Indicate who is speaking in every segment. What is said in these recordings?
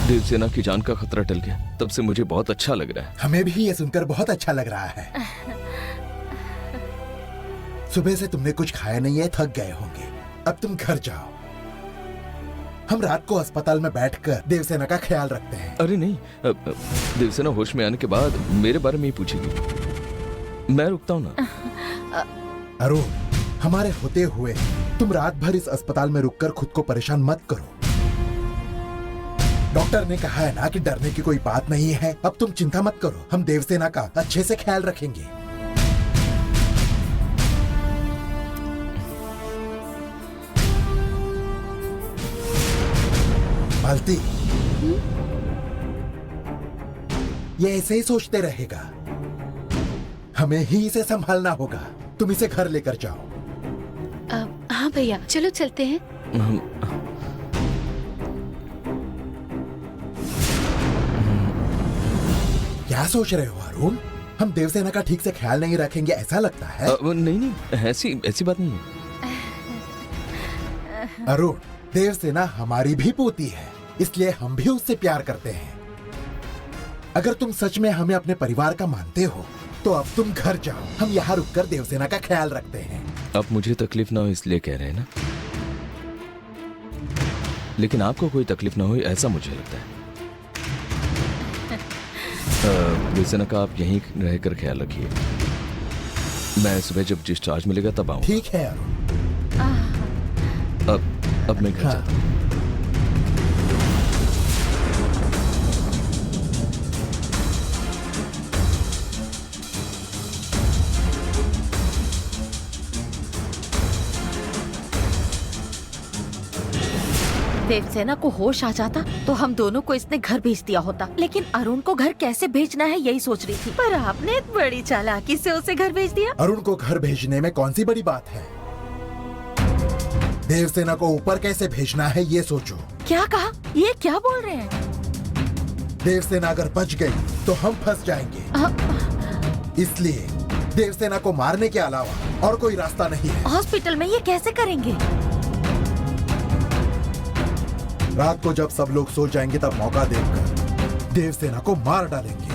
Speaker 1: देवसेना की जान का खतरा टल गया, तब से मुझे बहुत अच्छा लग रहा है।
Speaker 2: हमें भी ये सुनकर बहुत अच्छा लग रहा है। सुबह से तुमने कुछ खाया नहीं है, थक गए होंगे। अब तुम घर जाओ। हम रात को अस्पताल में बैठकर देवसेना का ख्याल रखते हैं।
Speaker 1: अरे नहीं, देवसेना होश में आने के बाद मेरे बारे में ही पूछेगी। मैं रुकता हूँ ना।
Speaker 2: अरुण, हमारे होते हुए तुम रात भर इस अस्पताल में रुककर खुद को परेशान मत करो। डॉक्टर ने कहा है ना कि डरने की कोई बात नहीं है। अब तुम चिंता मत करो, हम देवसेना का अच्छे से ख्याल रखेंगे। मालती, ये ऐसे ही सोचते रहेगा। हमें ही इसे संभालना होगा। तुम इसे घर लेकर जाओ।
Speaker 3: हाँ भैया, चलो चलते हैं।
Speaker 2: क्या सोच रहे हो अरुण? हम देवसेना का ठीक से ख्याल नहीं रखेंगे ऐसा लगता है?
Speaker 1: नहीं, ऐसी बात नहीं है।
Speaker 2: अरुण, देवसेना हमारी भी पोती है, इसलिए हम भी उससे प्यार करते हैं। अगर तुम सच में हमें अपने परिवार का मानते हो तो अब तुम घर जाओ। हम यहाँ रुककर देवसेना का ख्याल रखते हैं।
Speaker 1: अब मुझे तकलीफ ना हो इसलिए कह रहे हैं ना, लेकिन आपको कोई तकलीफ ना हो ऐसा मुझे लगता है। देवसेना का आप यहीं रहकर ख्याल रखिए। मैं सुबह जब डिस्चार्ज मिलेगा तब आऊंगा।
Speaker 2: ठीक है अरुण।
Speaker 1: अब मैं घर जाता हूँ।
Speaker 3: देवसेना को होश आ जाता तो हम दोनों को इसने घर भेज दिया होता, लेकिन अरुण को घर कैसे भेजना है यही सोच रही थी, पर आपने बड़ी चालाकी से उसे घर भेज दिया।
Speaker 2: अरुण को घर भेजने में कौन सी बड़ी बात है? देवसेना को ऊपर कैसे भेजना है ये सोचो।
Speaker 3: क्या कहा? ये क्या बोल रहे हैं?
Speaker 2: देवसेना अगर बच गई तो हम फंस जाएंगे। इसलिए देवसेना को मारने के अलावा और कोई रास्ता नहीं है।
Speaker 3: हॉस्पिटल में ये कैसे करेंगे?
Speaker 2: रात को जब सब लोग सो जाएंगे तब मौका देखकर देवसेना को मार डालेंगे।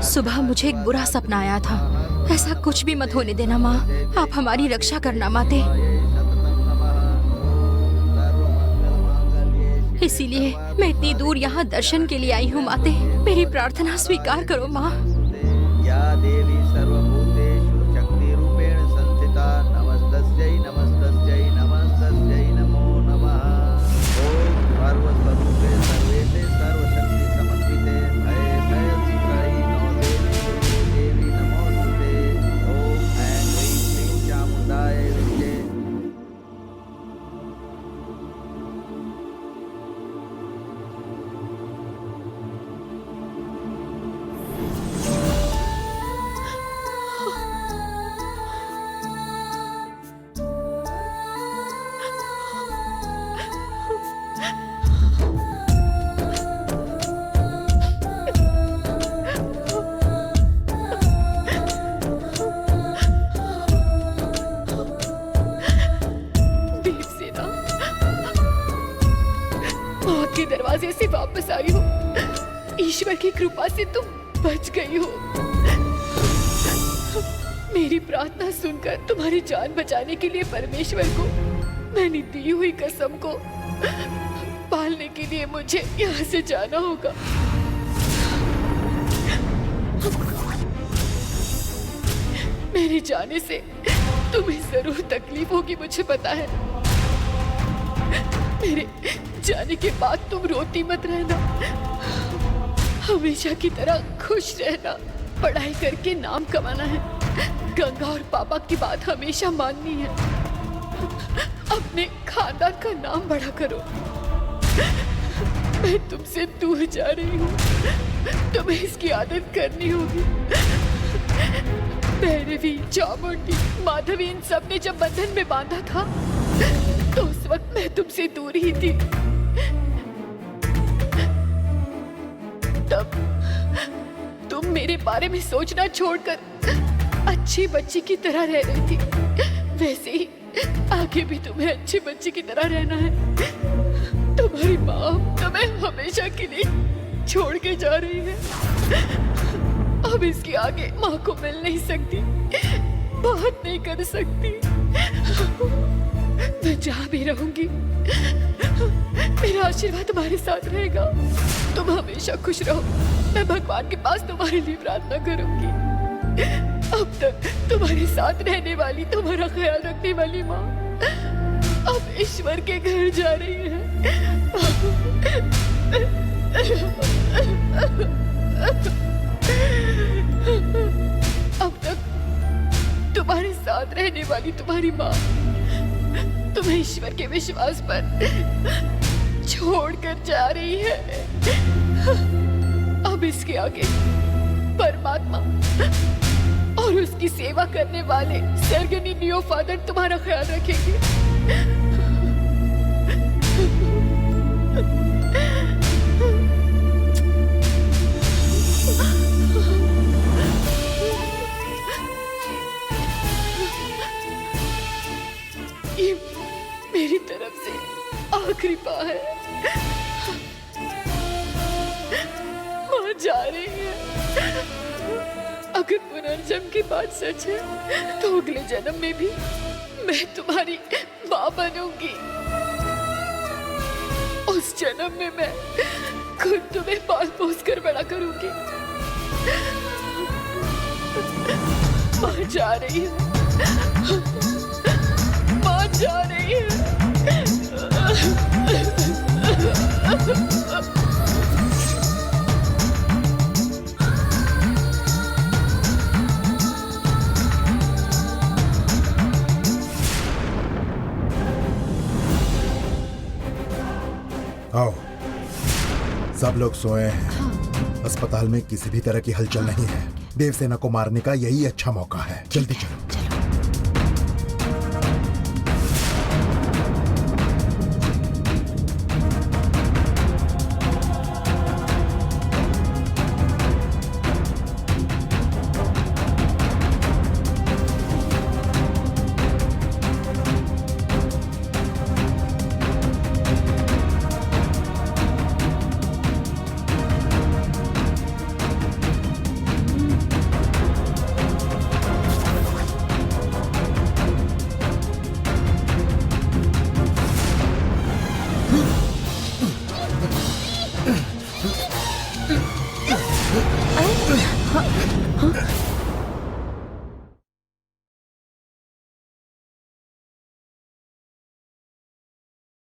Speaker 4: सुबह मुझे एक बुरा सपना आया था। ऐसा कुछ भी मत होने देना माँ, आप हमारी रक्षा करना माते। इसीलिए मैं इतनी दूर यहाँ दर्शन के लिए आई हूँ माते। मेरी प्रार्थना स्वीकार करो माँ।
Speaker 5: या देवी सर्वभूतेषु शक्ति रूपेण संस्थिता नमस्तस्यै नमस्तस्यै नमस्तस्यै नमो नमः। ओम सर्वस्वरूपे सर्वेते सर्वशक्ति समन्विते भये भयचित्राय नमो देवी नमोस्तुते। ओम ऐं ह्रीं श्रीं चामुण्डाय विद्ये।
Speaker 4: देवसेना, माँ के दरवाजे से वापस आई हो। ईश्वर की कृपा से तुम बच गई हो। मेरी प्रार्थना सुनकर तुम्हारी जान बचाने के लिए परमेश्वर को मैंने दी हुई कसम को पालने के लिए मुझे यहाँ से जाना होगा। मेरे जाने से तुम्हें जरूर तकलीफ होगी, मुझे पता है। मेरे जाने के बाद तुम रोती मत रहना, हमेशा की तरह खुश रहना। पढ़ाई करके नाम कमाना है, गंगा और पापा की बात हमेशा माननी है। अपने खानदान का नाम बड़ा करो। मैं तुमसे दूर जा रही हूँ, तुम्हें इसकी आदत करनी होगी। भैरवी, चामुंडी, माधवी इन सब ने जब बंधन में बांधा था तो उस वक्त मैं तुमसे दूर ही थी। तब तुम मेरे बारे में सोचना छोड़कर अच्छी बच्ची की तरह रह रही थी, वैसे ही आगे भी तुम्हें अच्छी बच्ची की तरह रहना है। तुम्हारी माँ तुम्हें हमेशा के लिए छोड़ के जा रही है। अब इसके आगे माँ को मिल नहीं सकती, बात नहीं कर सकती। मैं जहाँ भी रहूंगी मेरा आशीर्वाद तुम्हारे साथ रहेगा। तुम हमेशा खुश रहो। मैं भगवान के पास तुम्हारे लिए प्रार्थना करूंगी। अब तक तुम्हारे साथ रहने वाली, तुम्हारा ख्याल रखने वाली माँ अब ईश्वर के घर जा रही है। अब तक तुम्हारे साथ रहने वाली तुम्हारी माँ तुम्हें ईश्वर के विश्वास पर छोड़कर जा रही है। अब इसके आगे परमात्मा और उसकी सेवा करने वाले स्वर्गीय नियो फादर तुम्हारा ख्याल रखेंगे। ये मेरी तरफ से आखिरी बार है। माँ जा रही है। अगर पुनर्जन्म की बात सच है तो अगले जन्म में भी मैं तुम्हारी माँ बनूंगी। उस जन्म में मैं खुद तुम्हें पाल पोस कर बड़ा करूंगी। माँ जा रही है। माँ जा रही है।
Speaker 2: आओ, सब लोग सोए हैं। अस्पताल में किसी भी तरह की हलचल नहीं है। देवसेना को मारने का यही अच्छा मौका है। जल्दी चलो।